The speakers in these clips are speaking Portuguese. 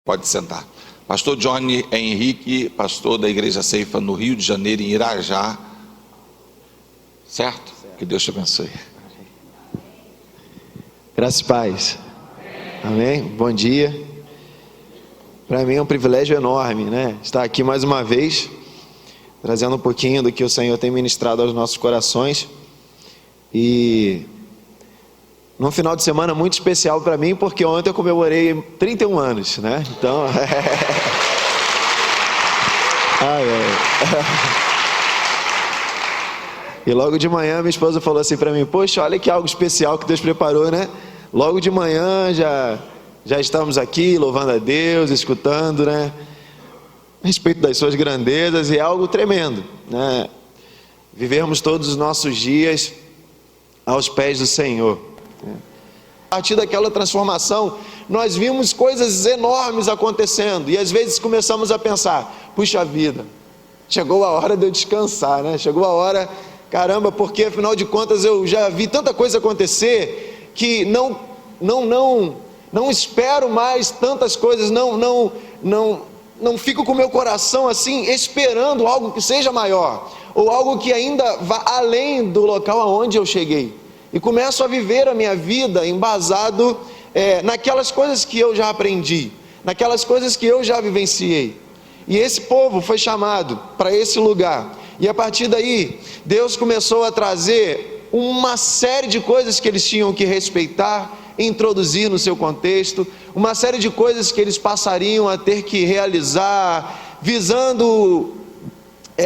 Pode sentar. Pastor Johnny Henrique, pastor da Igreja Ceifa no Rio de Janeiro, em Irajá. Certo? Que Deus te abençoe. Graças e paz. Amém? Bom dia. Para mim é um privilégio enorme, né? Estar aqui mais uma vez, trazendo um pouquinho do que o Senhor tem ministrado aos nossos corações. E num final de semana muito especial para mim, porque ontem eu comemorei 31 anos, né? Então... E logo de manhã minha esposa falou assim para mim: poxa, olha que algo especial que Deus preparou, né? Logo de manhã já estamos aqui louvando a Deus, escutando, né, a respeito das suas grandezas, e é algo tremendo, né? Vivermos todos os nossos dias aos pés do Senhor. A partir daquela transformação, nós vimos coisas enormes acontecendo, e às vezes começamos a pensar: puxa vida, chegou a hora de eu descansar, né? Chegou a hora, caramba, porque afinal de contas eu já vi tanta coisa acontecer que não espero mais tantas coisas, não fico com o meu coração assim, esperando algo que seja maior, ou algo que ainda vá além do local aonde eu cheguei, e começo a viver a minha vida embasado naquelas coisas que eu já aprendi, naquelas coisas que eu já vivenciei. E esse povo foi chamado para esse lugar, e a partir daí Deus começou a trazer uma série de coisas que eles tinham que respeitar, introduzir no seu contexto, uma série de coisas que eles passariam a ter que realizar, visando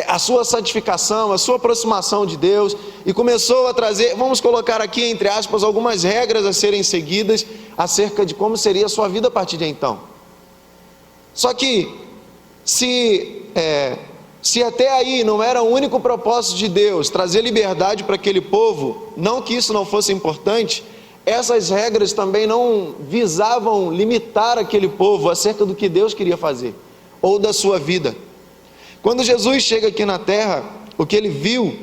a sua santificação, a sua aproximação de Deus, e começou a trazer, vamos colocar aqui entre aspas, algumas regras a serem seguidas acerca de como seria a sua vida a partir de então. Só que se até aí não era o único propósito de Deus trazer liberdade para aquele povo, não que isso não fosse importante, essas regras também não visavam limitar aquele povo acerca do que Deus queria fazer, ou da sua vida. Quando Jesus chega aqui na terra, o que ele viu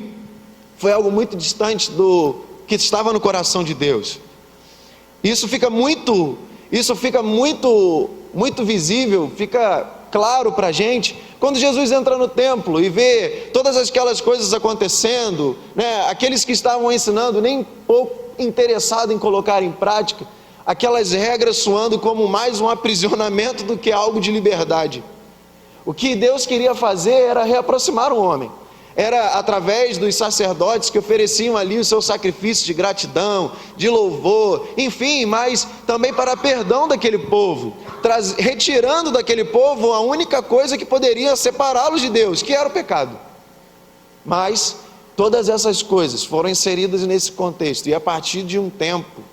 foi algo muito distante do que estava no coração de Deus. Isso fica muito visível, fica claro para a gente, quando Jesus entra no templo e vê todas aquelas coisas acontecendo, né? Aqueles que estavam ensinando nem pouco interessado em colocar em prática, aquelas regras soando como mais um aprisionamento do que algo de liberdade. O que Deus queria fazer era reaproximar o homem, era através dos sacerdotes que ofereciam ali o seu sacrifício de gratidão, de louvor, enfim, mas também para perdão daquele povo, retirando daquele povo a única coisa que poderia separá-los de Deus, que era o pecado. Mas todas essas coisas foram inseridas nesse contexto, e a partir de um tempo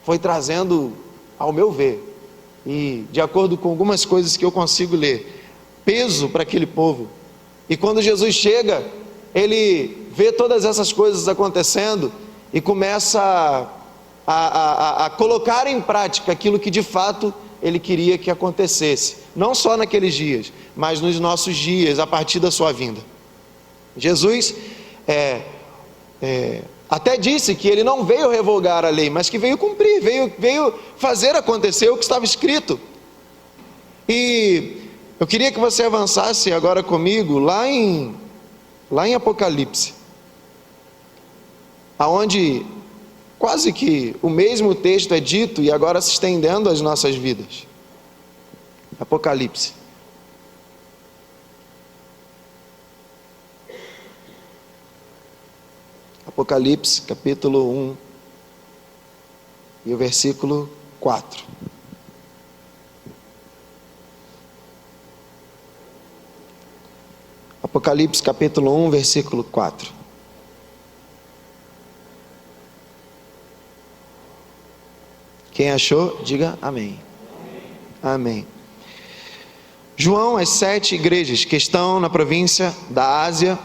foi trazendo, ao meu ver, e de acordo com algumas coisas que eu consigo ler, peso para aquele povo. E quando Jesus chega, ele vê todas essas coisas acontecendo e começa a colocar em prática aquilo que de fato ele queria que acontecesse, não só naqueles dias, mas nos nossos dias, a partir da sua vinda. Jesus até disse que ele não veio revogar a lei, mas que veio cumprir, veio fazer acontecer o que estava escrito. E eu queria que você avançasse agora comigo lá em Apocalipse, aonde quase que o mesmo texto é dito e agora se estendendo às nossas vidas. Apocalipse. Apocalipse, capítulo 1, e o versículo 4. Apocalipse, capítulo 1, versículo 4. Quem achou, diga amém. Amém. João, as 7 igrejas que estão na província da Ásia,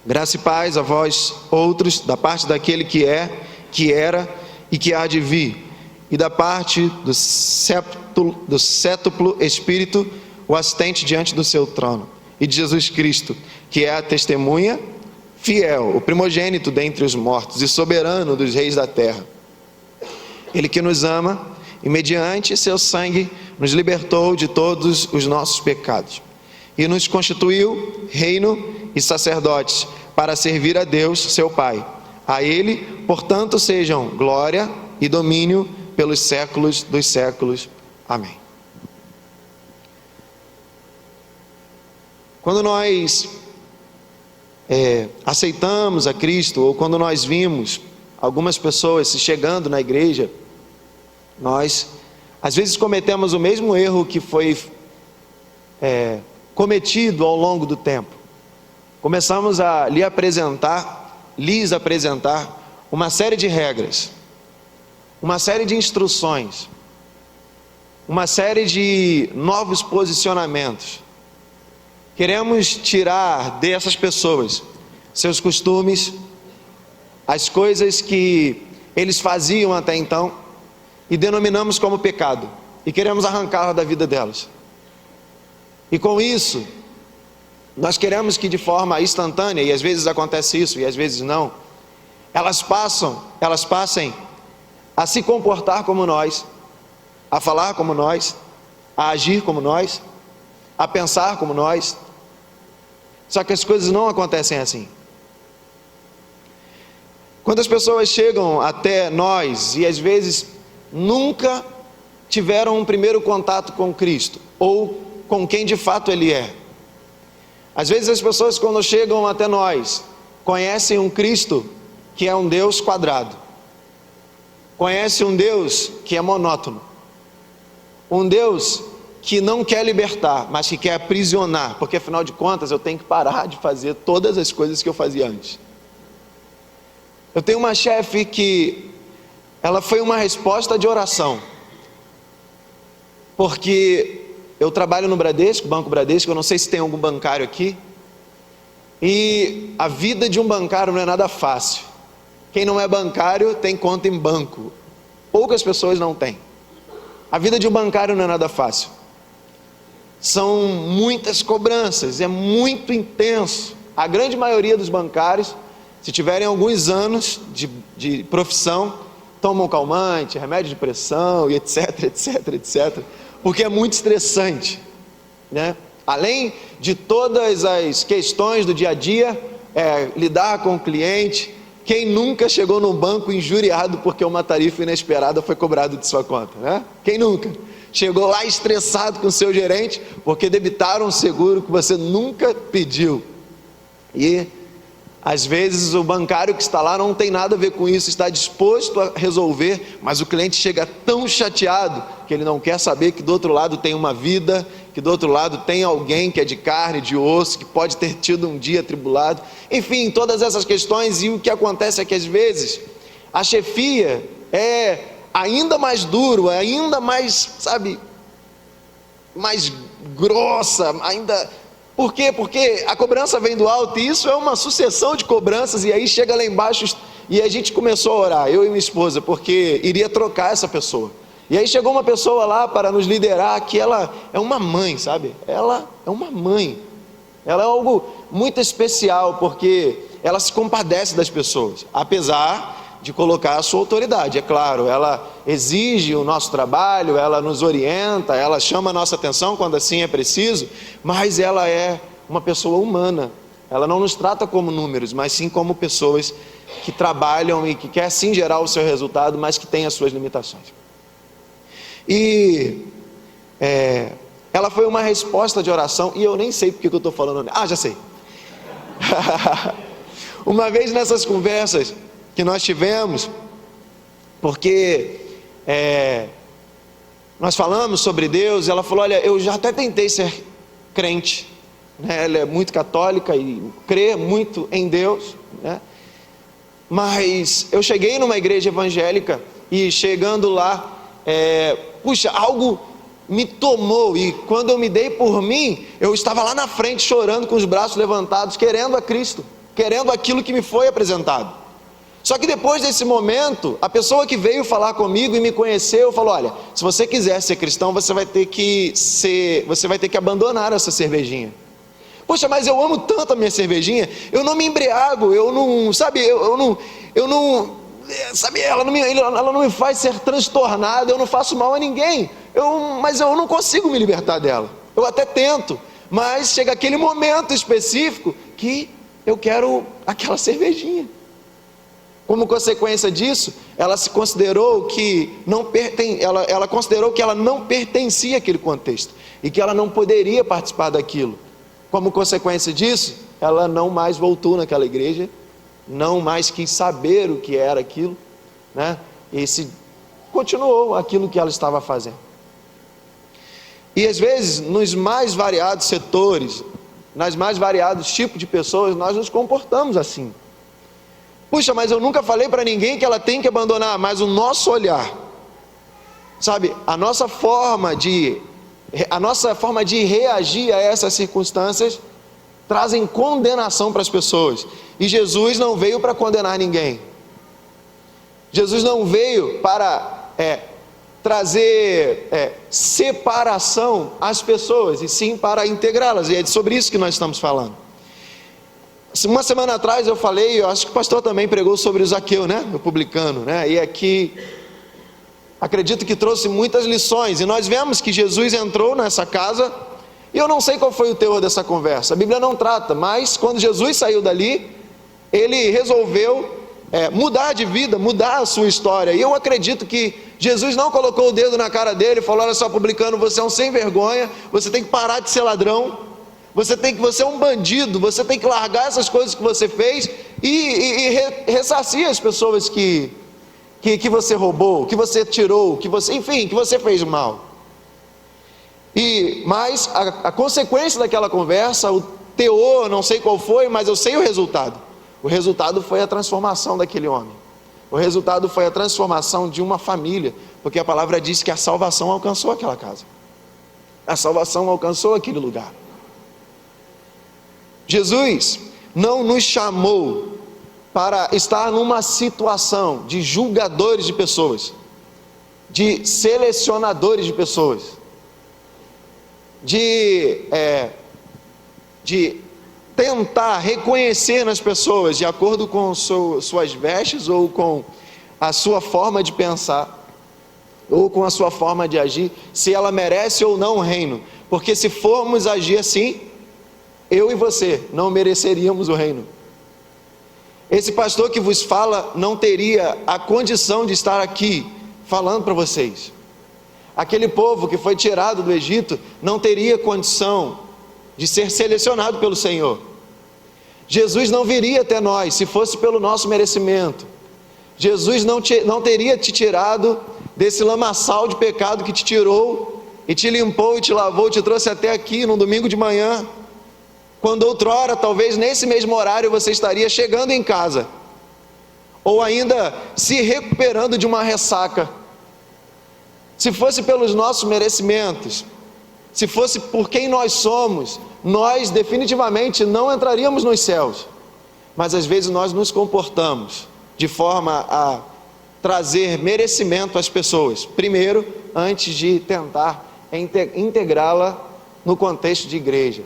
graça e paz a vós outros, da parte daquele que é, que era e que há de vir, e da parte do sétuplo Espírito, o assistente diante do seu trono, e de Jesus Cristo, que é a testemunha fiel, o primogênito dentre os mortos e soberano dos reis da terra. Ele que nos ama e mediante seu sangue nos libertou de todos os nossos pecados e nos constituiu reino e sacerdotes para servir a Deus, seu Pai. A Ele, portanto, sejam glória e domínio pelos séculos dos séculos. Amém. Quando nós aceitamos a Cristo, ou quando nós vimos algumas pessoas se chegando na igreja, nós às vezes cometemos o mesmo erro que foi cometido ao longo do tempo. Começamos a lhes apresentar uma série de regras, uma série de instruções, uma série de novos posicionamentos. Queremos tirar dessas pessoas seus costumes, as coisas que eles faziam até então, e denominamos como pecado, e queremos arrancar da vida delas. E com isso, nós queremos que de forma instantânea, e às vezes acontece isso e às vezes não, elas passem a se comportar como nós, a falar como nós, a agir como nós, a pensar como nós. Só que as coisas não acontecem assim. Quando as pessoas chegam até nós e às vezes nunca tiveram um primeiro contato com Cristo, ou com quem de fato Ele é. Às vezes as pessoas, quando chegam até nós, conhecem um Cristo que é um Deus quadrado, conhecem um Deus que é monótono, um Deus que não quer libertar, mas que quer aprisionar, porque afinal de contas eu tenho que parar de fazer todas as coisas que eu fazia antes. Eu tenho uma chefe que ela foi uma resposta de oração, porque eu trabalho no Bradesco, Banco Bradesco, eu não sei se tem algum bancário aqui, e a vida de um bancário não é nada fácil. Quem não é bancário tem conta em banco, poucas pessoas não têm. A vida de um bancário não é nada fácil, são muitas cobranças, é muito intenso. A grande maioria dos bancários, se tiverem alguns anos de profissão, tomam calmante, remédio de pressão e etc, porque é muito estressante, né? Além de todas as questões do dia a dia, lidar com o cliente. Quem nunca chegou num banco injuriado porque uma tarifa inesperada foi cobrada de sua conta, né? Quem nunca? Chegou lá estressado com o seu gerente porque debitaram um seguro que você nunca pediu. E às vezes o bancário que está lá não tem nada a ver com isso, está disposto a resolver, mas o cliente chega tão chateado que ele não quer saber que do outro lado tem uma vida, que do outro lado tem alguém que é de carne, de osso, que pode ter tido um dia atribulado. Enfim, todas essas questões. E o que acontece é que às vezes a chefia é ainda mais duro, ainda mais, mais grossa, ainda. Por quê? Porque a cobrança vem do alto, e isso é uma sucessão de cobranças, e aí chega lá embaixo, e a gente começou a orar, eu e minha esposa, porque iria trocar essa pessoa. E aí chegou uma pessoa lá para nos liderar, que ela é uma mãe, ela é uma mãe, ela é algo muito especial, porque ela se compadece das pessoas, apesar de colocar a sua autoridade, é claro, ela exige o nosso trabalho, ela nos orienta, ela chama a nossa atenção quando assim é preciso, mas ela é uma pessoa humana, ela não nos trata como números, mas sim como pessoas que trabalham e que quer sim gerar o seu resultado, mas que tem as suas limitações. E ela foi uma resposta de oração, e eu nem sei porque que eu estou falando, já sei. Uma vez nessas conversas que nós tivemos, porque nós falamos sobre Deus, ela falou: olha, eu já até tentei ser crente, né? Ela é muito católica e crê muito em Deus, né? Mas eu cheguei numa igreja evangélica, e chegando lá, algo me tomou, e quando eu me dei por mim, eu estava lá na frente chorando, com os braços levantados, querendo a Cristo, querendo aquilo que me foi apresentado. Só que depois desse momento, a pessoa que veio falar comigo e me conheceu falou: olha, se você quiser ser cristão, você vai ter que abandonar essa cervejinha. Poxa, mas eu amo tanto a minha cervejinha, eu não me embriago, eu não, ela não me faz ser transtornado, eu não faço mal a ninguém, mas eu não consigo me libertar dela. Eu até tento, mas chega aquele momento específico que eu quero aquela cervejinha. Como consequência disso, ela se considerou que ela considerou que ela não pertencia àquele contexto e que ela não poderia participar daquilo. Como consequência disso, ela não mais voltou naquela igreja, não mais quis saber o que era aquilo, né? E continuou aquilo que ela estava fazendo. E às vezes, nos mais variados setores, nas mais variados tipos de pessoas, nós nos comportamos assim. Puxa, mas eu nunca falei para ninguém que ela tem que abandonar, mas o nosso olhar, sabe, a nossa forma de reagir a essas circunstâncias trazem condenação para as pessoas. E Jesus não veio para condenar ninguém. Jesus não veio para trazer separação às pessoas, e sim para integrá-las. E é sobre isso que nós estamos falando. Uma semana atrás eu falei, eu acho que o pastor também pregou sobre o Zaqueu, né? O publicano, né? E aqui acredito que trouxe muitas lições. E nós vemos que Jesus entrou nessa casa, e eu não sei qual foi o teor dessa conversa, a Bíblia não trata, mas quando Jesus saiu dali, ele resolveu mudar de vida, mudar a sua história. E eu acredito que Jesus não colocou o dedo na cara dele e falou: olha só, publicano, você é um sem vergonha, você tem que parar de ser ladrão, você é um bandido, você tem que largar essas coisas que você fez e ressarcir as pessoas que você roubou, que você tirou, que você fez mal. Mas a consequência daquela conversa, o teor, não sei qual foi, mas eu sei o resultado. O resultado foi a transformação daquele homem. O resultado foi a transformação de uma família, porque a palavra diz que a salvação alcançou aquela casa. A salvação alcançou aquele lugar. Jesus não nos chamou para estar numa situação de julgadores de pessoas, de selecionadores de pessoas, de tentar reconhecer nas pessoas, de acordo com suas vestes, ou com a sua forma de pensar, ou com a sua forma de agir, se ela merece ou não o reino. Porque se formos agir assim, eu e você não mereceríamos o reino. Esse pastor que vos fala não teria a condição de estar aqui falando para vocês. Aquele povo que foi tirado do Egito não teria condição de ser selecionado pelo Senhor. Jesus não viria até nós se fosse pelo nosso merecimento. Jesus não teria te tirado desse lamaçal de pecado que te tirou e te limpou e te lavou, te trouxe até aqui num domingo de manhã, quando outrora, talvez nesse mesmo horário, você estaria chegando em casa, ou ainda se recuperando de uma ressaca. Se fosse pelos nossos merecimentos, se fosse por quem nós somos, nós definitivamente não entraríamos nos céus. Mas às vezes nós nos comportamos de forma a trazer merecimento às pessoas, primeiro, antes de tentar integrá-la no contexto de igreja.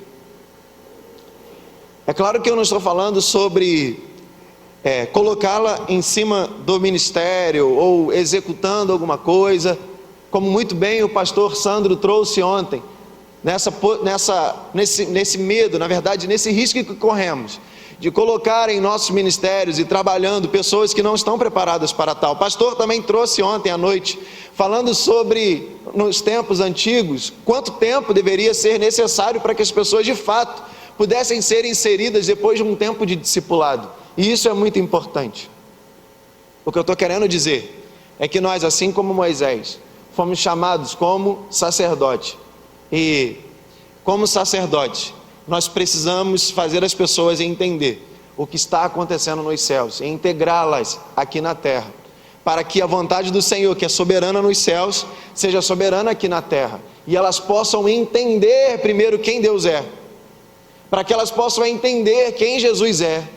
É claro que eu não estou falando sobre colocá-la em cima do ministério, ou executando alguma coisa, como muito bem o pastor Sandro trouxe ontem, nesse medo, na verdade, nesse risco que corremos, de colocar em nossos ministérios e trabalhando pessoas que não estão preparadas para tal. O pastor também trouxe ontem à noite, falando sobre, nos tempos antigos, quanto tempo deveria ser necessário para que as pessoas de fato pudessem ser inseridas depois de um tempo de discipulado. E isso é muito importante. O que eu estou querendo dizer é que nós, assim como Moisés, fomos chamados como sacerdote, e como sacerdote nós precisamos fazer as pessoas entender o que está acontecendo nos céus e integrá-las aqui na terra, para que a vontade do Senhor, que é soberana nos céus, seja soberana aqui na terra, e elas possam entender primeiro quem Deus é, para que elas possam entender quem Jesus é,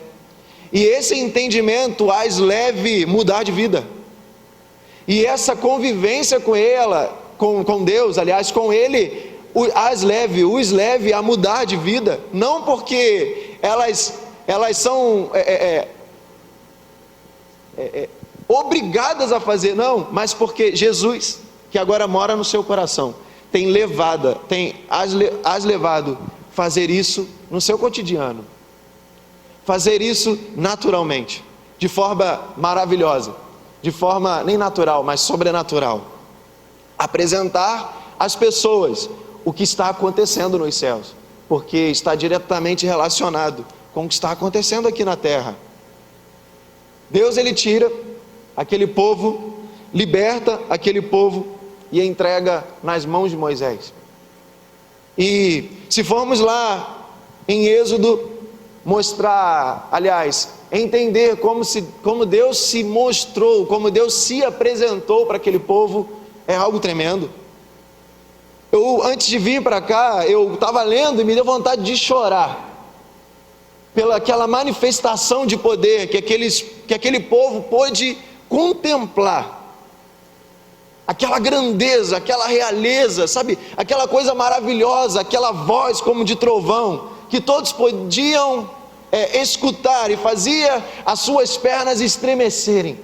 e esse entendimento as leve a mudar de vida, e essa convivência com Deus, aliás, com Ele, os leve a mudar de vida, não porque elas são obrigadas a fazer, não, mas porque Jesus que agora mora no seu coração, tem as levado a fazer isso no seu cotidiano, fazer isso naturalmente, de forma maravilhosa, de forma nem natural, mas sobrenatural, apresentar às pessoas o que está acontecendo nos céus, porque está diretamente relacionado com o que está acontecendo aqui na terra. Deus, ele tira aquele povo, liberta aquele povo e entrega nas mãos de Moisés. E se formos lá em Êxodo mostrar, aliás, entender como Deus se mostrou, como Deus se apresentou para aquele povo, é algo tremendo. Antes de vir para cá, eu estava lendo e me deu vontade de chorar pela aquela manifestação de poder que aquele povo pôde contemplar. Aquela grandeza, aquela realeza, sabe? Aquela coisa maravilhosa, aquela voz como de trovão, que todos podiam escutar e fazia as suas pernas estremecerem.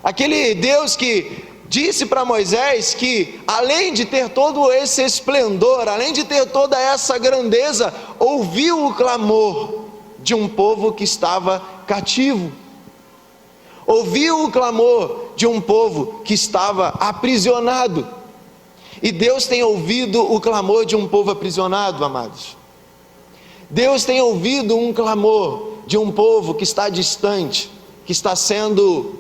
Aquele Deus que disse para Moisés que, além de ter todo esse esplendor, além de ter toda essa grandeza, ouviu o clamor de um povo que estava cativo, ouviu o clamor de um povo que estava aprisionado. E Deus tem ouvido o clamor de um povo aprisionado, amados. Deus tem ouvido um clamor de um povo que está distante, que está sendo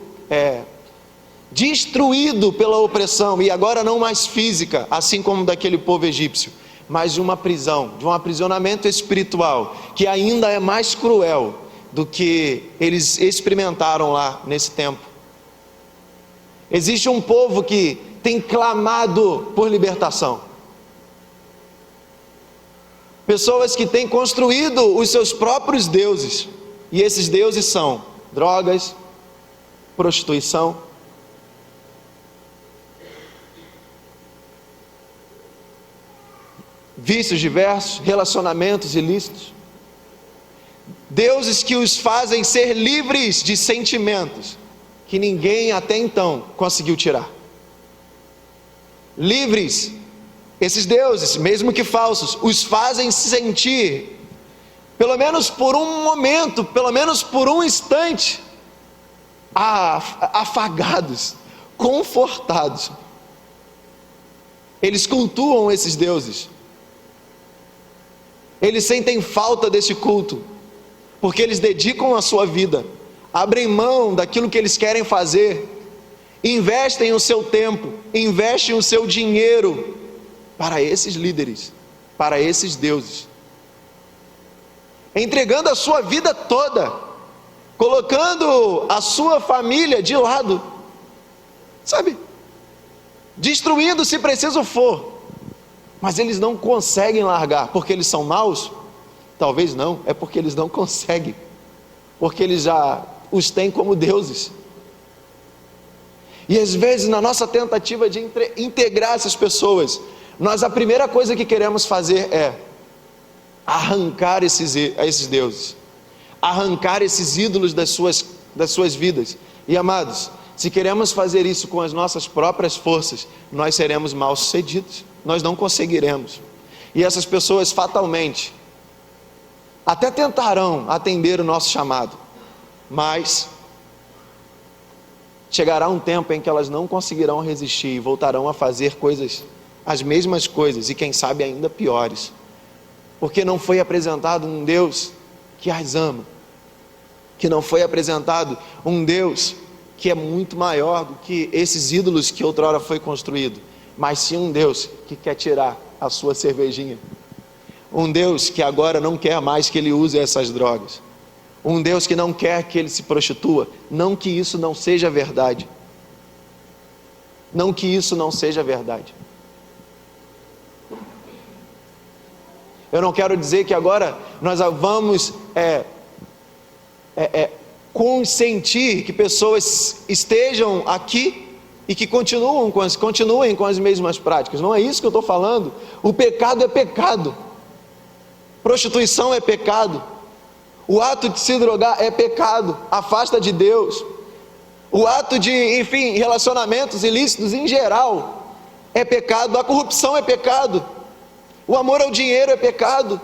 destruído pela opressão, e agora não mais física, assim como daquele povo egípcio, mas de uma prisão, de um aprisionamento espiritual, que ainda é mais cruel do que eles experimentaram lá nesse tempo. Existe um povo que tem clamado por libertação, pessoas que têm construído os seus próprios deuses, e esses deuses são drogas, prostituição, vícios diversos, relacionamentos ilícitos, deuses que os fazem ser livres de sentimentos que ninguém até então conseguiu tirar. Livres, esses deuses, mesmo que falsos, os fazem sentir, pelo menos por um momento, pelo menos por um instante, afagados, confortados. Eles cultuam esses deuses, eles sentem falta desse culto, porque eles dedicam a sua vida, abrem mão daquilo que eles querem fazer, investem o seu tempo, investem o seu dinheiro para esses líderes, para esses deuses, entregando a sua vida toda, colocando a sua família de lado, sabe, destruindo se preciso for, mas eles não conseguem largar, porque eles são maus? Talvez não, é porque eles não conseguem, porque eles já os têm como deuses. E às vezes, na nossa tentativa de integrar essas pessoas, a primeira coisa que queremos fazer é arrancar esses deuses, arrancar esses ídolos das suas vidas. E amados, se queremos fazer isso com as nossas próprias forças, nós seremos mal sucedidos, nós não conseguiremos. E essas pessoas fatalmente até tentarão atender o nosso chamado, mas chegará um tempo em que elas não conseguirão resistir e voltarão a fazer as mesmas coisas, e quem sabe ainda piores, porque não foi apresentado um Deus que as ama, que não foi apresentado um Deus que é muito maior do que esses ídolos que outrora foi construído, mas sim um Deus que quer tirar a sua cervejinha, um Deus que agora não quer mais que ele use essas drogas, um Deus que não quer que ele se prostitua. Não que isso não seja verdade, não que isso não seja verdade. Eu não quero dizer que agora nós vamos consentir que pessoas estejam aqui e que continuem com as mesmas práticas. Não é isso que eu estou falando. O pecado é pecado, prostituição é pecado, o ato de se drogar é pecado, afasta de Deus. O ato de, enfim, relacionamentos ilícitos em geral é pecado. A corrupção é pecado. O amor ao dinheiro é pecado.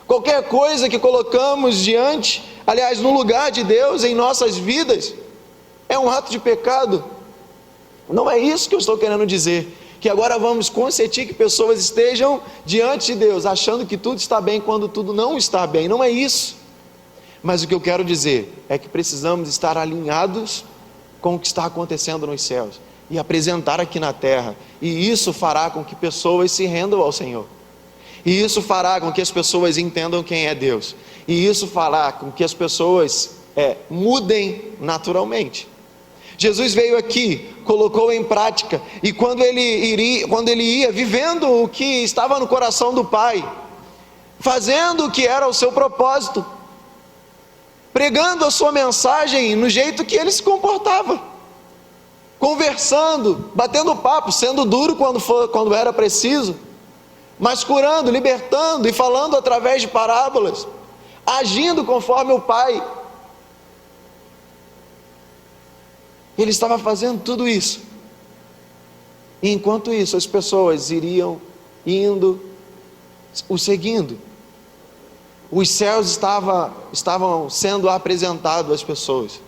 Qualquer coisa que colocamos diante, aliás, no lugar de Deus em nossas vidas, é um ato de pecado. Não é isso que eu estou querendo dizer, que agora vamos consentir que pessoas estejam diante de Deus, achando que tudo está bem quando tudo não está bem. Não é isso. Mas o que eu quero dizer é que precisamos estar alinhados com o que está acontecendo nos céus e apresentar aqui na terra, e isso fará com que pessoas se rendam ao Senhor. E isso fará com que as pessoas entendam quem é Deus. E isso fará com que as pessoas mudem naturalmente. Jesus veio aqui, colocou em prática, e quando ele ia vivendo o que estava no coração do Pai, fazendo o que era o seu propósito, pregando a sua mensagem no jeito que ele se comportava, conversando, batendo papo, sendo duro quando era preciso, mas curando, libertando e falando através de parábolas, agindo conforme o Pai. Ele estava fazendo tudo isso, e enquanto isso as pessoas iriam indo, o seguindo. Os céus estavam sendo apresentados às pessoas,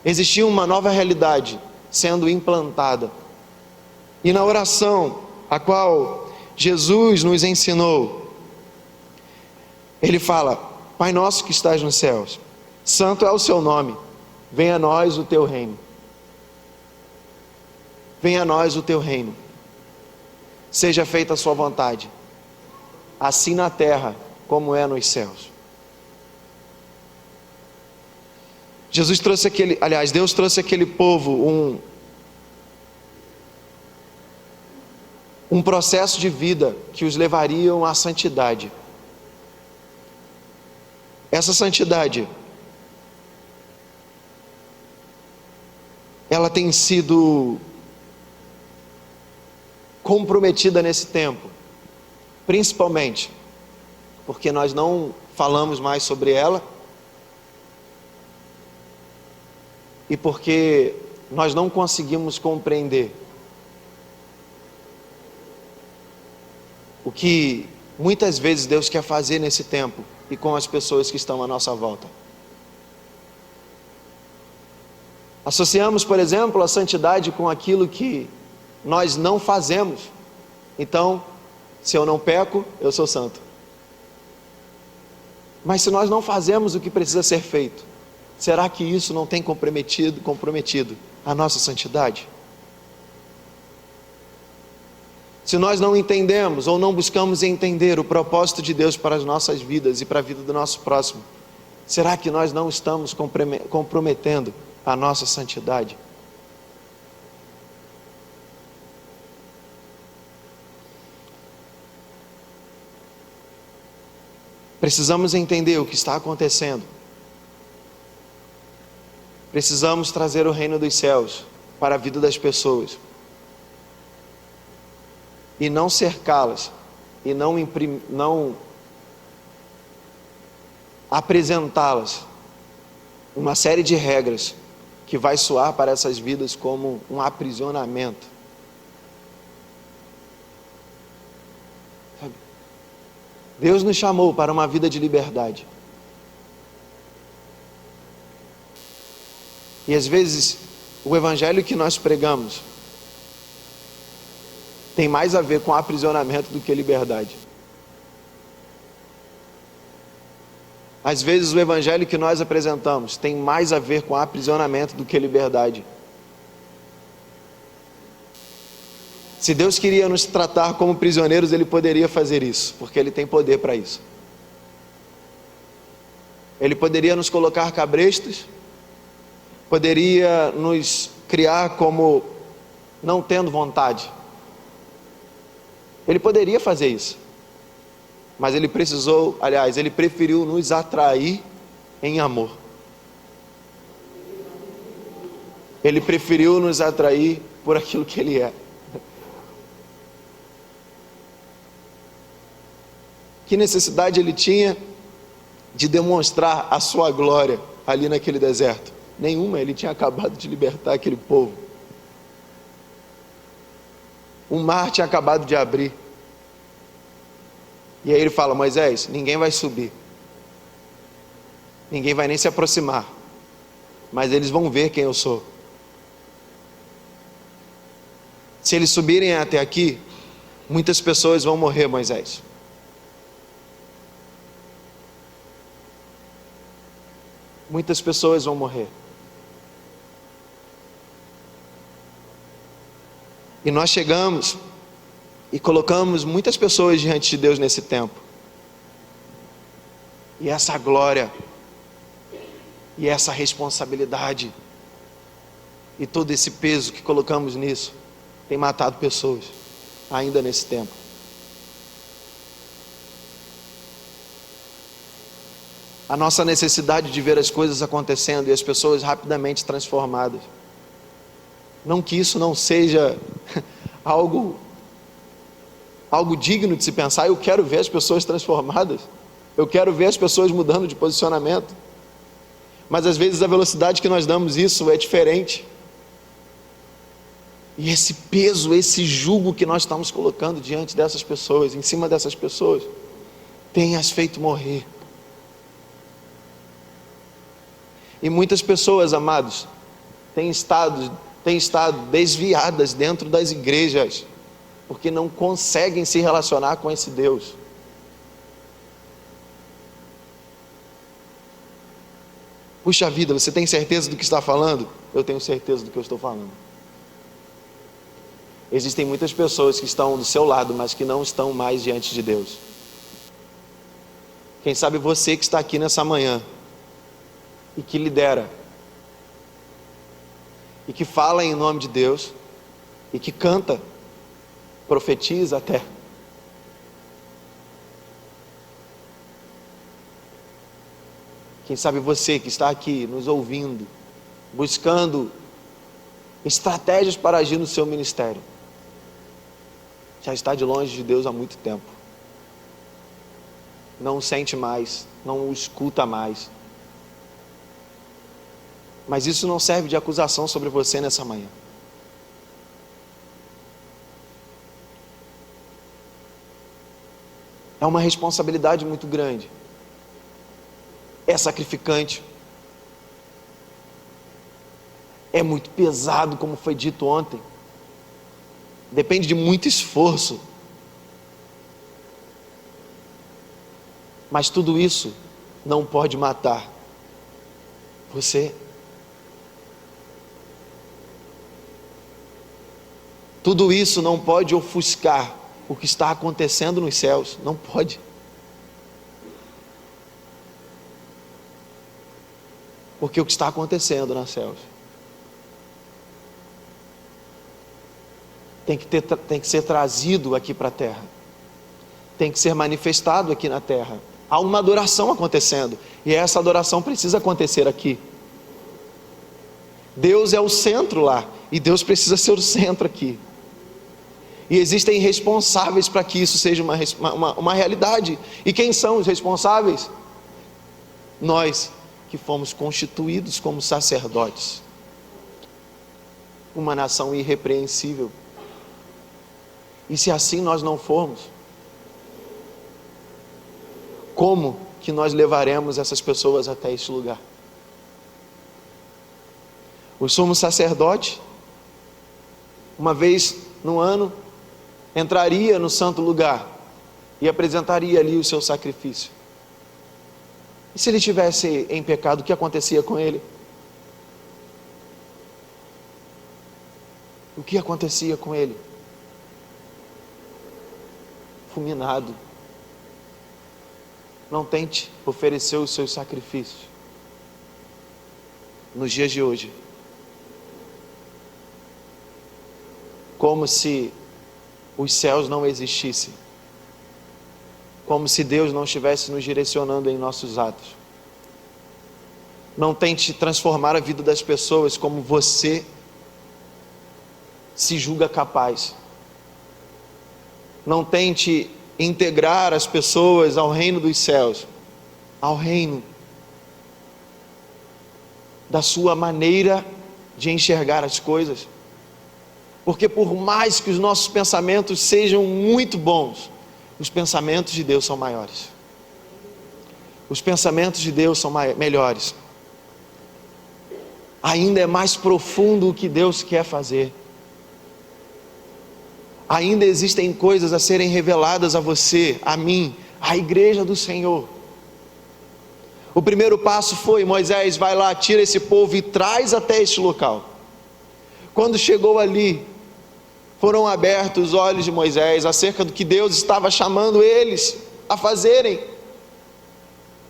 existia uma nova realidade sendo implantada, e na oração a qual Jesus nos ensinou, ele fala: Pai nosso que estás nos céus, santo é o seu nome, venha a nós o teu reino. Venha a nós o teu reino, seja feita a sua vontade, assim na terra como é nos céus. Deus trouxe aquele povo um processo de vida que os levariam à santidade. Essa santidade, ela tem sido comprometida nesse tempo, principalmente porque nós não falamos mais sobre ela, e porque nós não conseguimos compreender o que muitas vezes Deus quer fazer nesse tempo e com as pessoas que estão à nossa volta. Associamos, por exemplo, a santidade com aquilo que nós não fazemos. Então, se eu não peco, eu sou santo. Mas se nós não fazemos o que precisa ser feito, será que isso não tem comprometido a nossa santidade? Se nós não entendemos ou não buscamos entender o propósito de Deus para as nossas vidas e para a vida do nosso próximo, será que nós não estamos comprometendo a nossa santidade? Precisamos entender o que está acontecendo. Precisamos trazer o reino dos céus para a vida das pessoas, e não cercá-las, e não apresentá-las uma série de regras que vai soar para essas vidas como um aprisionamento. Sabe? Deus nos chamou para uma vida de liberdade. E às vezes o evangelho que nós pregamos tem mais a ver com aprisionamento do que liberdade. Às vezes o evangelho que nós apresentamos tem mais a ver com aprisionamento do que liberdade. Se Deus queria nos tratar como prisioneiros, Ele poderia fazer isso, porque Ele tem poder para isso. Ele poderia nos colocar cabrestos, poderia nos criar como não tendo vontade. Ele poderia fazer isso, mas Ele preferiu nos atrair em amor. Ele preferiu nos atrair por aquilo que Ele é. Que necessidade Ele tinha de demonstrar a sua glória ali naquele deserto? Nenhuma, ele tinha acabado de libertar aquele povo. O mar tinha acabado de abrir. E aí ele fala: Moisés, ninguém vai subir. Ninguém vai nem se aproximar. Mas eles vão ver quem eu sou. Se eles subirem até aqui, muitas pessoas vão morrer, Moisés. Muitas pessoas vão morrer. E nós chegamos e colocamos muitas pessoas diante de Deus nesse tempo. E essa glória, e essa responsabilidade, e todo esse peso que colocamos nisso, tem matado pessoas, ainda nesse tempo. A nossa necessidade de ver as coisas acontecendo e as pessoas rapidamente transformadas. Não que isso não seja algo digno de se pensar. Eu quero ver as pessoas transformadas. Eu quero ver as pessoas mudando de posicionamento. Mas às vezes a velocidade que nós damos isso é diferente. E esse peso, esse jugo que nós estamos colocando diante dessas pessoas, em cima dessas pessoas, tem as feito morrer. E muitas pessoas, amados, têm estado desviadas dentro das igrejas, porque não conseguem se relacionar com esse Deus. Puxa vida, você tem certeza do que está falando? Eu tenho certeza do que eu estou falando. Existem muitas pessoas que estão do seu lado, mas que não estão mais diante de Deus. Quem sabe você que está aqui nessa manhã, e que lidera, e que fala em nome de Deus, e que canta, profetiza até. Quem sabe você que está aqui nos ouvindo, buscando estratégias para agir no seu ministério, já está de longe de Deus há muito tempo. Não o sente mais, não o escuta mais. Mas isso não serve de acusação sobre você nessa manhã. É uma responsabilidade muito grande. É sacrificante. É muito pesado, como foi dito ontem. Depende de muito esforço. Mas tudo isso não pode matar você. Tudo isso não pode ofuscar o que está acontecendo nos céus. Não pode. Porque o que está acontecendo nos céus tem que ser trazido aqui para a terra. Tem que ser manifestado aqui na terra. Há uma adoração acontecendo. E essa adoração precisa acontecer aqui. Deus é o centro lá. E Deus precisa ser o centro aqui. E existem responsáveis para que isso seja uma realidade. E quem são os responsáveis? Nós que fomos constituídos como sacerdotes. Uma nação irrepreensível. E se assim nós não formos, como que nós levaremos essas pessoas até este lugar? O sumo sacerdote, uma vez no ano, entraria no santo lugar e apresentaria ali o seu sacrifício. E se ele estivesse em pecado, o que acontecia com ele? O que acontecia com ele? Fulminado. Não tente oferecer os seus sacrifícios nos dias de hoje como se os céus não existissem, como se Deus não estivesse nos direcionando em nossos atos. Não tente transformar a vida das pessoas como você se julga capaz. Não tente integrar as pessoas ao reino dos céus, ao reino. da sua maneira de enxergar as coisas. Porque por mais que os nossos pensamentos sejam muito bons, os pensamentos de Deus são maiores. Os pensamentos de Deus são melhores. Ainda é mais profundo o que Deus quer fazer. Ainda existem coisas a serem reveladas a você, a mim, à igreja do Senhor. O primeiro passo foi: Moisés, vai lá, tira esse povo e traz até este local. Quando chegou ali, foram abertos os olhos de Moisés acerca do que Deus estava chamando eles a fazerem.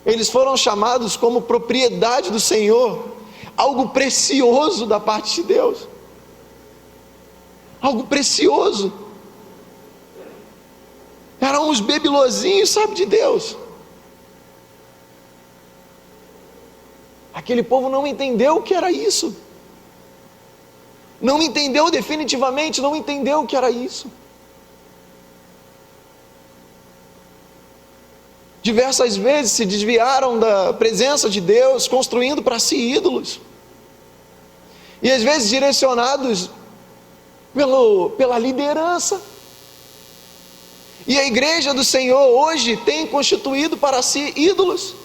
Eles foram chamados como propriedade do Senhor, algo precioso da parte de Deus, algo precioso. Eram os bebilozinhos, sabe, de Deus. Aquele povo não entendeu o que era isso. Não entendeu definitivamente, não entendeu o que era isso. Diversas vezes se desviaram da presença de Deus, construindo para si ídolos. E às vezes direcionados pela liderança. E a igreja do Senhor hoje tem constituído para si ídolos,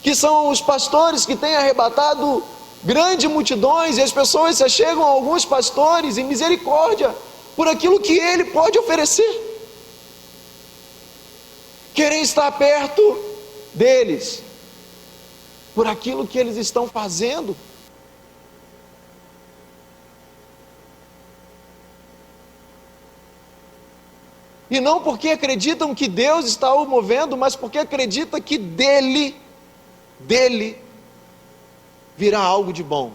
que são os pastores que têm arrebatado grandes multidões, e as pessoas se chegam a alguns pastores em misericórdia por aquilo que ele pode oferecer. Querem estar perto deles por aquilo que eles estão fazendo. E não porque acreditam que Deus está o movendo, mas porque acreditam que dele virá algo de bom.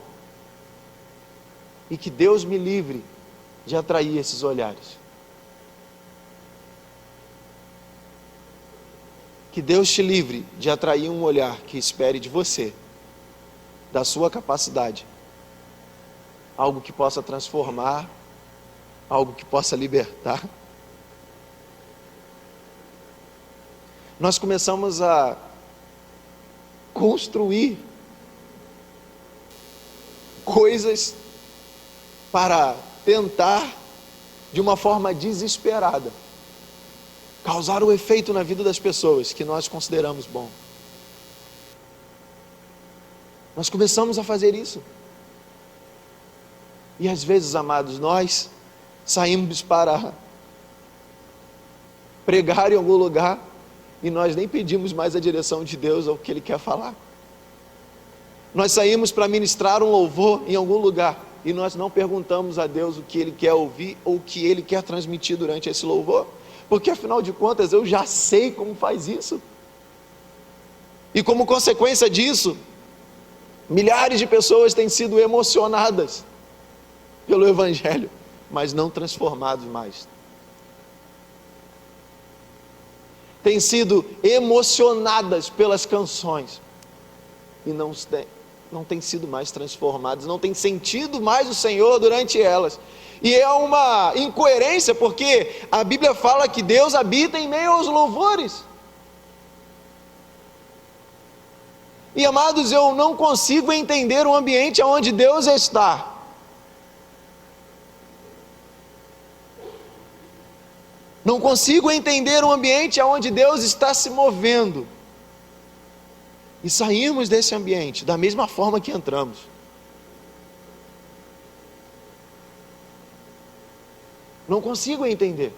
E que Deus me livre de atrair esses olhares. Que Deus te livre de atrair um olhar que espere de você, da sua capacidade, algo que possa transformar, algo que possa libertar. Nós começamos a construir coisas para tentar, de uma forma desesperada, causar o efeito na vida das pessoas que nós consideramos bom. Nós começamos a fazer isso. E às vezes, amados, nós saímos para pregar em algum lugar e nós nem pedimos mais a direção de Deus ao que Ele quer falar. Nós saímos para ministrar um louvor em algum lugar e nós não perguntamos a Deus o que Ele quer ouvir ou o que Ele quer transmitir durante esse louvor, porque afinal de contas eu já sei como faz isso. E como consequência disso, milhares de pessoas têm sido emocionadas pelo Evangelho, mas não transformados mais. Têm sido emocionadas pelas canções e não têm sido mais transformadas, não têm sentido mais o Senhor durante elas. E é uma incoerência, porque a Bíblia fala que Deus habita em meio aos louvores. E amados, eu não consigo entender um ambiente onde Deus está. Não consigo entender um ambiente onde Deus está se movendo e sairmos desse ambiente da mesma forma que entramos. Não consigo entender.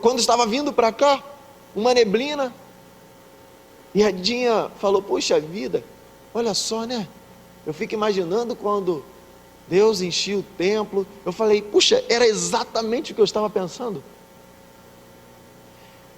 Quando estava vindo para cá, uma neblina, e a Dinha falou: puxa vida, olha só, né? Eu fico imaginando quando Deus enchia o templo. Eu falei: puxa, era exatamente o que eu estava pensando.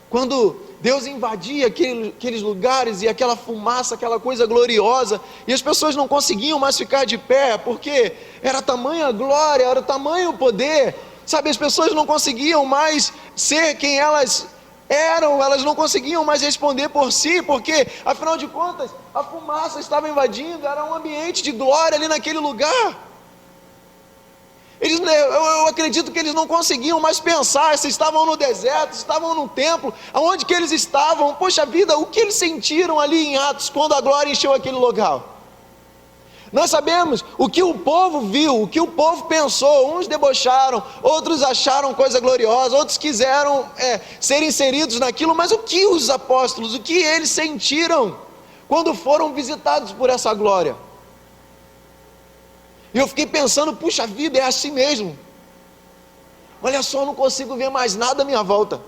Quando Deus invadia aqueles lugares e aquela fumaça, aquela coisa gloriosa, e as pessoas não conseguiam mais ficar de pé, porque era tamanha glória, era tamanho poder, sabe? As pessoas não conseguiam mais ser quem elas eram, elas não conseguiam mais responder por si, porque afinal de contas a fumaça estava invadindo, era um ambiente de glória ali naquele lugar. Eu acredito que eles não conseguiam mais pensar, se estavam no deserto, se estavam no templo, aonde que eles estavam, poxa vida, o que eles sentiram ali em Atos, quando a glória encheu aquele local? Nós sabemos o que o povo viu, o que o povo pensou, uns debocharam, outros acharam coisa gloriosa, outros quiseram ser inseridos naquilo, mas o que os apóstolos, o que eles sentiram, quando foram visitados por essa glória? E eu fiquei pensando, puxa vida, é assim mesmo. Olha só, eu não consigo ver mais nada à minha volta.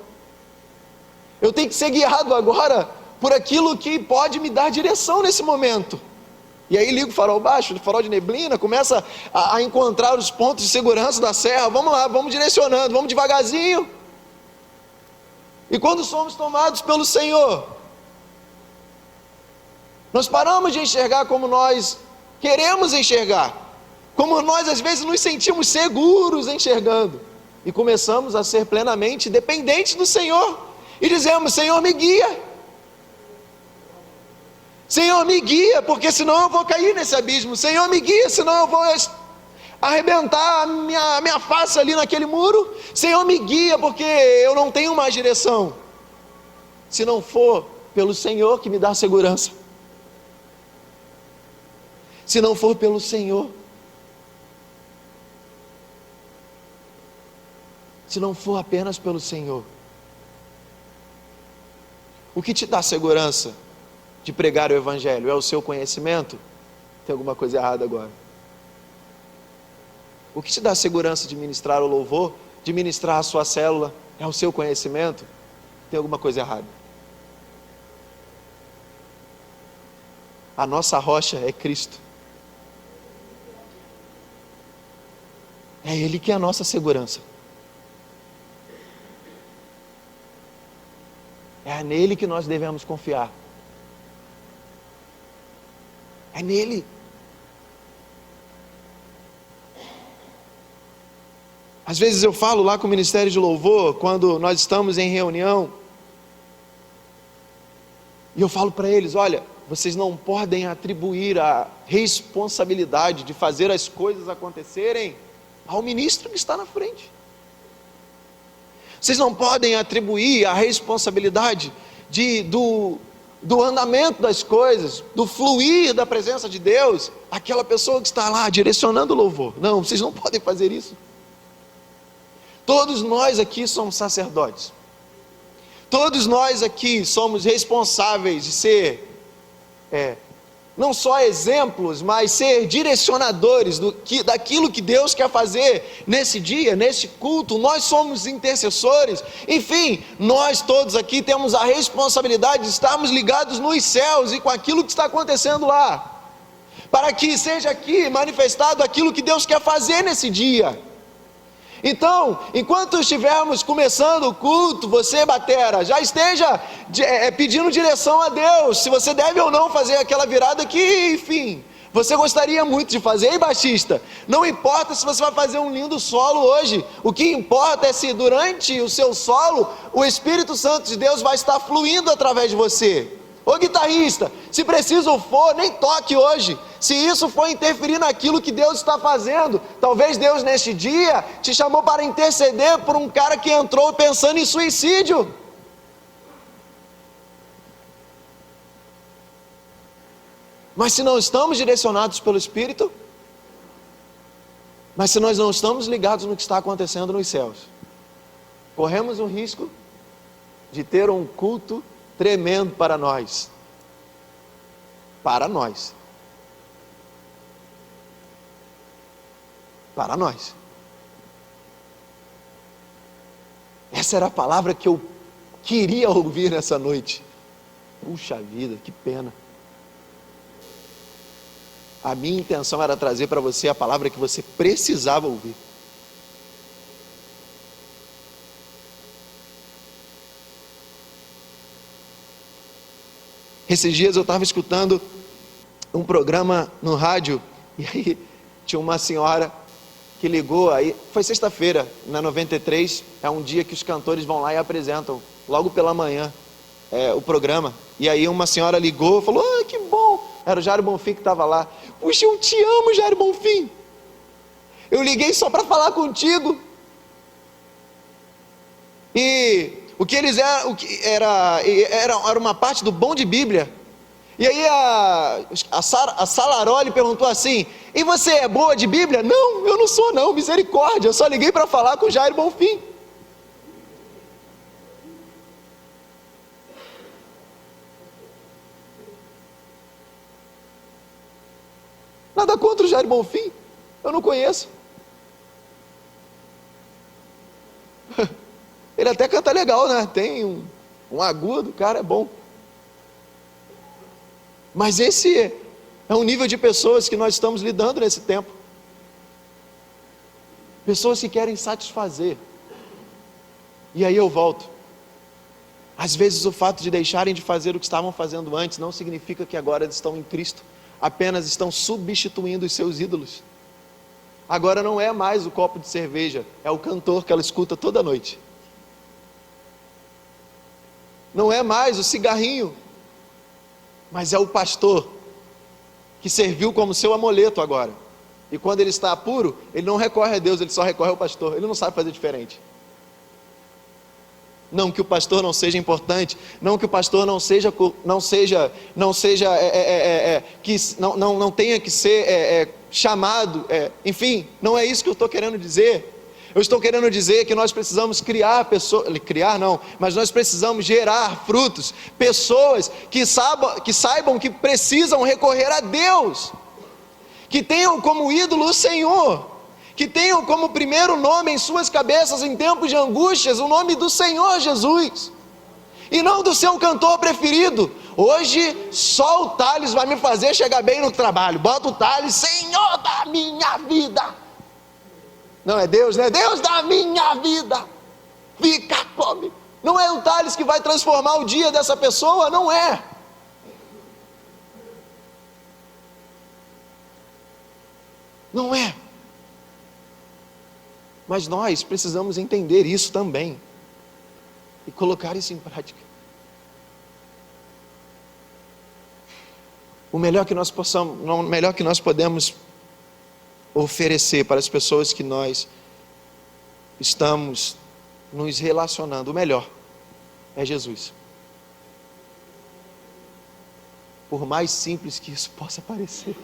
Eu tenho que ser guiado agora por aquilo que pode me dar direção nesse momento. E aí liga o farol baixo, o farol de neblina, começa a encontrar os pontos de segurança da serra. Vamos lá, vamos direcionando, vamos devagarzinho. E quando somos tomados pelo Senhor, nós paramos de enxergar como nós queremos enxergar, como nós às vezes nos sentimos seguros enxergando, e começamos a ser plenamente dependentes do Senhor, e dizemos: Senhor, me guia, Senhor, me guia, porque senão eu vou cair nesse abismo, Senhor, me guia, senão eu vou arrebentar a minha face ali naquele muro, Senhor, me guia, porque eu não tenho mais direção, se não for pelo Senhor que me dá segurança, se não for pelo Senhor, se não for apenas pelo Senhor. O que te dá segurança de pregar o Evangelho? É o seu conhecimento? Tem alguma coisa errada agora. O que te dá segurança de ministrar o louvor, de ministrar a sua célula? É o seu conhecimento? Tem alguma coisa errada. A nossa rocha é Cristo. É Ele que é a nossa segurança. É nele que nós devemos confiar. É nele. Às vezes eu falo lá com o Ministério de Louvor, quando nós estamos em reunião, e eu falo para eles: olha, vocês não podem atribuir a responsabilidade de fazer as coisas acontecerem ao ministro que está na frente. Vocês não podem atribuir a responsabilidade do andamento das coisas, do fluir da presença de Deus, àquela pessoa que está lá direcionando o louvor. Não, vocês não podem fazer isso. Todos nós aqui somos sacerdotes. Todos nós aqui somos responsáveis de ser, não só exemplos, mas ser direcionadores daquilo que Deus quer fazer nesse dia, nesse culto. Nós somos intercessores. Enfim, nós todos aqui temos a responsabilidade de estarmos ligados nos céus e com aquilo que está acontecendo lá, para que seja aqui manifestado aquilo que Deus quer fazer nesse dia. Então, enquanto estivermos começando o culto, você, batera, já esteja pedindo direção a Deus, se você deve ou não fazer aquela virada que, enfim, você gostaria muito de fazer. E baixista, não importa se você vai fazer um lindo solo hoje, o que importa é se durante o seu solo, o Espírito Santo de Deus vai estar fluindo através de você. Ô guitarrista, se preciso for, nem toque hoje, se isso for interferir naquilo que Deus está fazendo. Talvez Deus neste dia te chamou para interceder por um cara que entrou pensando em suicídio. Mas se não estamos direcionados pelo Espírito, mas se nós não estamos ligados no que está acontecendo nos céus, corremos o risco de ter um culto tremendo para nós. Para nós. Para nós. Essa era a palavra que eu queria ouvir nessa noite. Puxa vida, que pena. A minha intenção era trazer para você a palavra que você precisava ouvir. Esses dias eu estava escutando um programa no rádio, e aí tinha uma senhora que ligou, aí foi sexta-feira, na 93, é um dia que os cantores vão lá e apresentam, logo pela manhã, o programa. E aí uma senhora ligou, falou: ah, que bom, era o Jairo Bonfim que estava lá. Puxa, eu te amo, Jairo Bonfim. Eu liguei só para falar contigo. E o que eles eram, era uma parte do Bom de Bíblia. E aí a Salaroli perguntou assim: e você é boa de Bíblia? Não, eu não sou não, misericórdia, eu só liguei para falar com o Jair Bonfim. Nada contra o Jair Bonfim, eu não conheço. Ele até canta legal, né? Tem um agudo, o cara é bom. Mas esse é um nível de pessoas que nós estamos lidando nesse tempo. Pessoas que querem satisfazer. E aí eu volto. Às vezes o fato de deixarem de fazer o que estavam fazendo antes não significa que agora estão em Cristo. Apenas estão substituindo os seus ídolos. Agora não é mais o copo de cerveja, é o cantor que ela escuta toda noite. Não é mais o cigarrinho, mas é o pastor que serviu como seu amuleto agora. E quando ele está puro, ele não recorre a Deus, ele só recorre ao pastor. Ele não sabe fazer diferente. Não que o pastor não seja importante, não que o pastor não tenha que ser chamado, enfim, não é isso que eu estou querendo dizer. Eu estou querendo dizer que nós precisamos mas nós precisamos gerar frutos, pessoas que saibam que precisam recorrer a Deus, que tenham como ídolo o Senhor, que tenham como primeiro nome em suas cabeças em tempos de angústias o nome do Senhor Jesus, e não do seu cantor preferido. Hoje só o Thales vai me fazer chegar bem no trabalho. Bota o Thales, Senhor da minha vida. Não é Deus, né? Deus da minha vida, fica comigo. Não é o Thales que vai transformar o dia dessa pessoa, não é. Não é. Mas nós precisamos entender isso também e colocar isso em prática. O melhor que nós podemos oferecer para as pessoas que nós estamos nos relacionando, o melhor é Jesus. Por mais simples que isso possa parecer.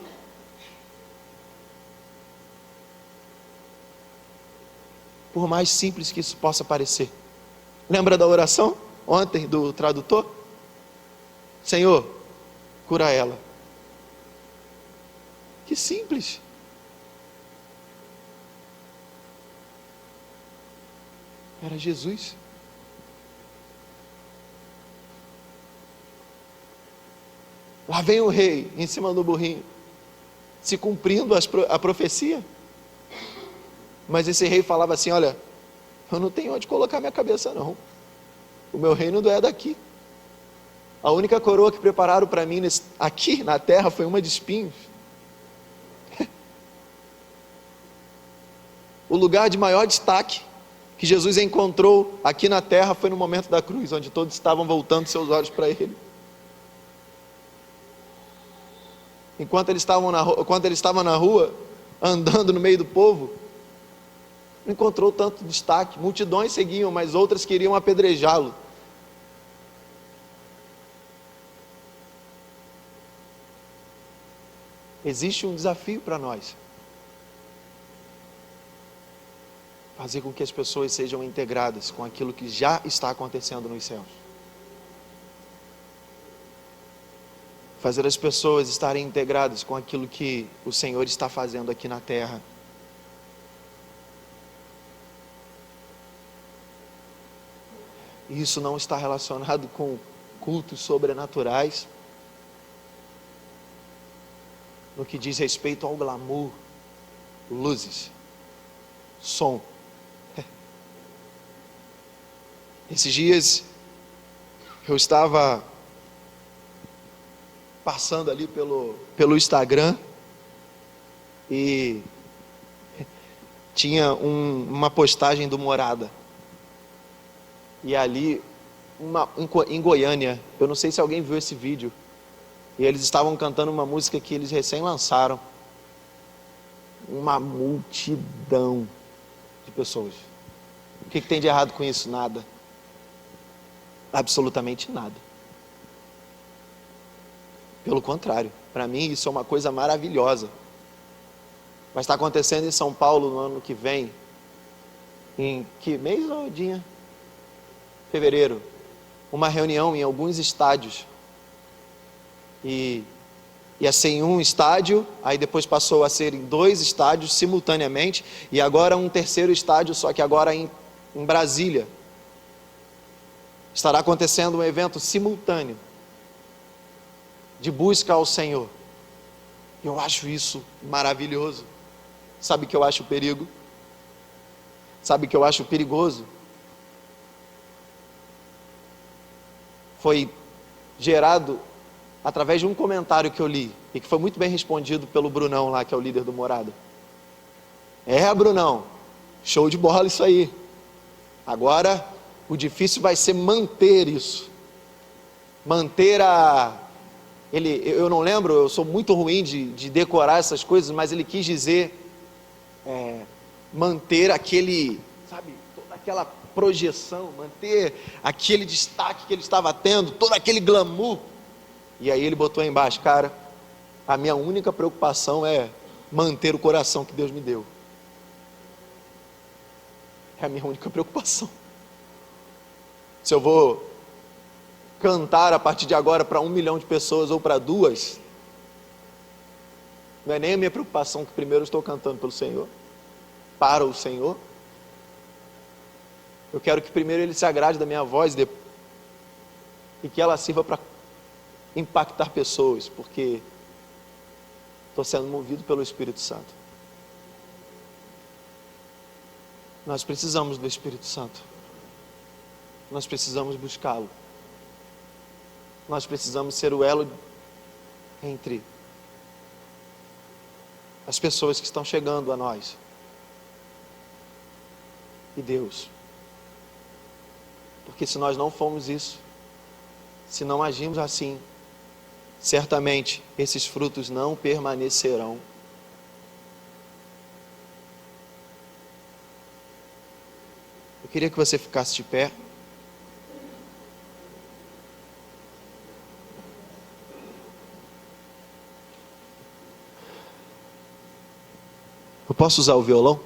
Por mais simples que isso possa parecer. Lembra da oração ontem do tradutor? Senhor, cura ela. Que simples. Era Jesus. Lá vem o rei em cima do burrinho, se cumprindo a profecia. Mas esse rei falava assim: olha, eu não tenho onde colocar minha cabeça não. O meu reino não é daqui. A única coroa que prepararam para mim aqui na terra foi uma de espinhos. O lugar de maior destaque que Jesus encontrou aqui na terra foi no momento da cruz, onde todos estavam voltando seus olhos para Ele. Enquanto ele estava na rua, andando no meio do povo, não encontrou tanto destaque. Multidões seguiam, mas outras queriam apedrejá-lo. Existe um desafio para nós: fazer com que as pessoas sejam integradas com aquilo que já está acontecendo nos céus. Fazer as pessoas estarem integradas com aquilo que o Senhor está fazendo aqui na terra. E isso não está relacionado com cultos sobrenaturais, no que diz respeito ao glamour, luzes, som. Esses dias eu estava passando ali pelo Instagram e tinha uma postagem do Morada. E ali, em Goiânia, eu não sei se alguém viu esse vídeo, e eles estavam cantando uma música que eles recém lançaram. uma multidão de pessoas. O que tem de errado com isso? Nada. Absolutamente nada. Pelo contrário, para mim isso é uma coisa maravilhosa. Vai estar acontecendo em São Paulo no ano que vem. Em que mês, Odinha? Fevereiro. Uma reunião em alguns estádios. E ia ser em um estádio, aí depois passou a ser em 2 estádios simultaneamente, e agora um terceiro estádio, só que agora em Brasília. Estará acontecendo um evento simultâneo de busca ao Senhor. Eu acho isso maravilhoso. Sabe o que eu acho perigo? Sabe o que eu acho perigoso? Foi gerado através de um comentário que eu li, e que foi muito bem respondido pelo Brunão lá, que é o líder do Morada. Brunão, show de bola isso aí. Agora, o difícil vai ser manter isso. Manter eu não lembro, eu sou muito ruim de decorar essas coisas, mas ele quis dizer, manter aquele, sabe, toda aquela projeção, manter aquele destaque que ele estava tendo, todo aquele glamour. E aí ele botou aí embaixo, cara, a minha única preocupação é manter o coração que Deus me deu. É a minha única preocupação. Se eu vou cantar a partir de agora para 1 milhão de pessoas ou para 2, não é nem a minha preocupação, que primeiro eu estou cantando pelo Senhor, para o Senhor. Eu quero que primeiro Ele se agrade da minha voz e que ela sirva para impactar pessoas, porque estou sendo movido pelo Espírito Santo. Nós precisamos do Espírito Santo. Nós precisamos buscá-lo. Nós precisamos ser o elo entre as pessoas que estão chegando a nós e Deus. Porque se nós não formos isso, se não agirmos assim, certamente esses frutos não permanecerão. Eu queria que você ficasse de pé. Eu posso usar o violão?